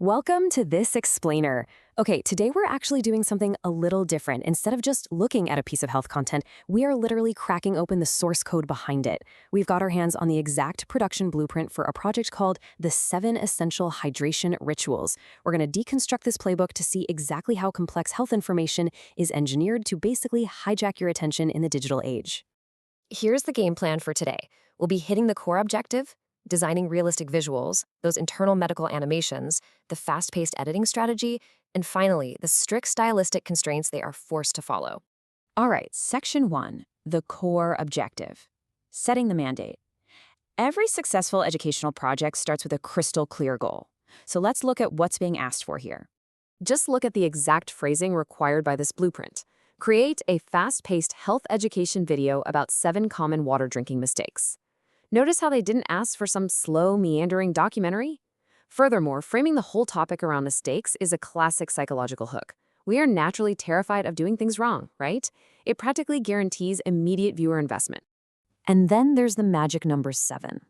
Welcome to This Explainer. Okay, today we're actually doing something a little different. Instead of just looking at a piece of health content, we are literally cracking open the source code behind it. We've got our hands on the exact production blueprint for a project called the 7 Essential Hydration Rituals. We're going to deconstruct this playbook to see exactly how complex health information is engineered to basically hijack your attention in the digital age. Here's the game plan for today. We'll be hitting the core objective, designing realistic visuals, those internal medical animations, the fast-paced editing strategy, and finally, the strict stylistic constraints they are forced to follow. All right, Section 1, the core objective. Setting the mandate. Every successful educational project starts with a crystal clear goal. So let's look at what's being asked for here. Just look at the exact phrasing required by this blueprint. Create a fast-paced health education video about 7 common water drinking mistakes. Notice how they didn't ask for some slow, meandering documentary? Furthermore, framing the whole topic around mistakes is a classic psychological hook. We are naturally terrified of doing things wrong, right? It practically guarantees immediate viewer investment. And then there's the magic number 7.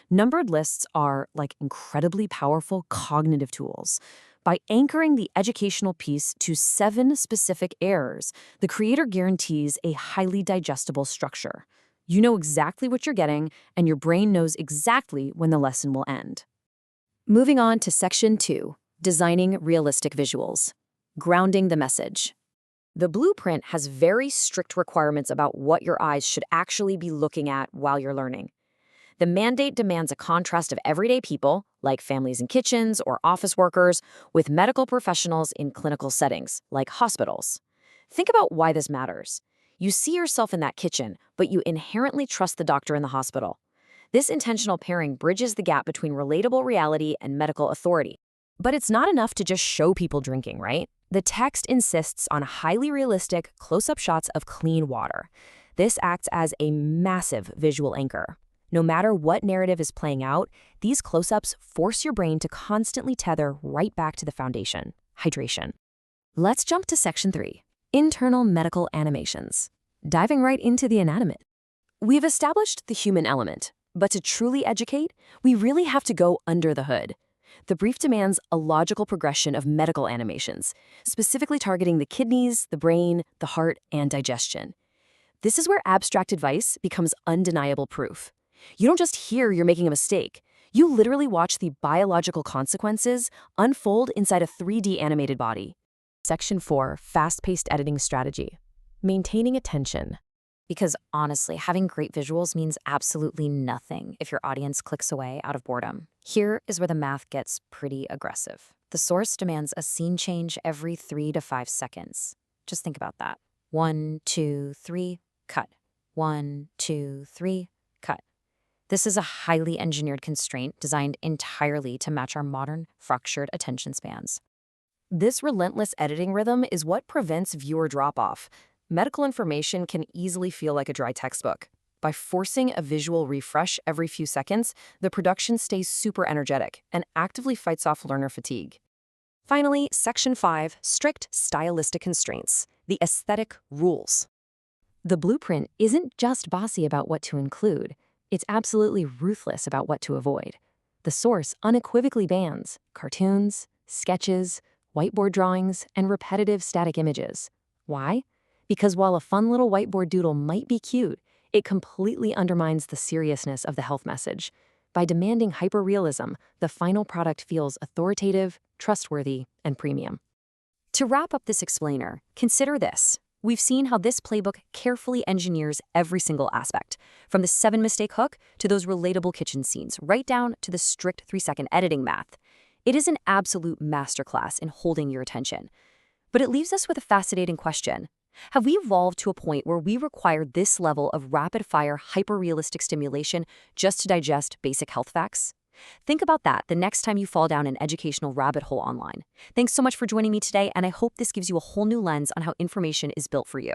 Numbered lists are like incredibly powerful cognitive tools. By anchoring the educational piece to 7 specific errors, the creator guarantees a highly digestible structure. You know exactly what you're getting, and your brain knows exactly when the lesson will end. Moving on to Section 2, designing realistic visuals. Grounding the message. The blueprint has very strict requirements about what your eyes should actually be looking at while you're learning. The mandate demands a contrast of everyday people, like families in kitchens or office workers, with medical professionals in clinical settings, like hospitals. Think about why this matters. You see yourself in that kitchen, but you inherently trust the doctor in the hospital. This intentional pairing bridges the gap between relatable reality and medical authority. But it's not enough to just show people drinking, right? The text insists on highly realistic, close-up shots of clean water. This acts as a massive visual anchor. No matter what narrative is playing out, these close-ups force your brain to constantly tether right back to the foundation, hydration. Let's jump to Section 3. Internal medical animations. Diving right into the anatomy. We've established the human element, but to truly educate, we really have to go under the hood. The brief demands a logical progression of medical animations, specifically targeting the kidneys, the brain, the heart, and digestion. This is where abstract advice becomes undeniable proof. You don't just hear you're making a mistake. You literally watch the biological consequences unfold inside a 3D animated body. Section 4, fast-paced editing strategy. Maintaining attention. Because honestly, having great visuals means absolutely nothing if your audience clicks away out of boredom. Here is where the math gets pretty aggressive. The source demands a scene change every 3 to 5 seconds. Just think about that. 1, 2, 3, cut. 1, 2, 3, cut. This is a highly engineered constraint designed entirely to match our modern, fractured attention spans. This relentless editing rhythm is what prevents viewer drop-off. Medical information can easily feel like a dry textbook. By forcing a visual refresh every few seconds, the production stays super energetic and actively fights off learner fatigue. Finally, Section 5, strict stylistic constraints, the aesthetic rules. The blueprint isn't just bossy about what to include. It's absolutely ruthless about what to avoid. The source unequivocally bans cartoons, sketches, whiteboard drawings, and repetitive static images. Why? Because while a fun little whiteboard doodle might be cute, it completely undermines the seriousness of the health message. By demanding hyperrealism, the final product feels authoritative, trustworthy, and premium. To wrap up this explainer, consider this. We've seen how this playbook carefully engineers every single aspect, from the 7-mistake hook to those relatable kitchen scenes, right down to the strict 3-second editing math. It is an absolute masterclass in holding your attention. But it leaves us with a fascinating question. Have we evolved to a point where we require this level of rapid-fire, hyper-realistic stimulation just to digest basic health facts? Think about that the next time you fall down an educational rabbit hole online. Thanks so much for joining me today, and I hope this gives you a whole new lens on how information is built for you.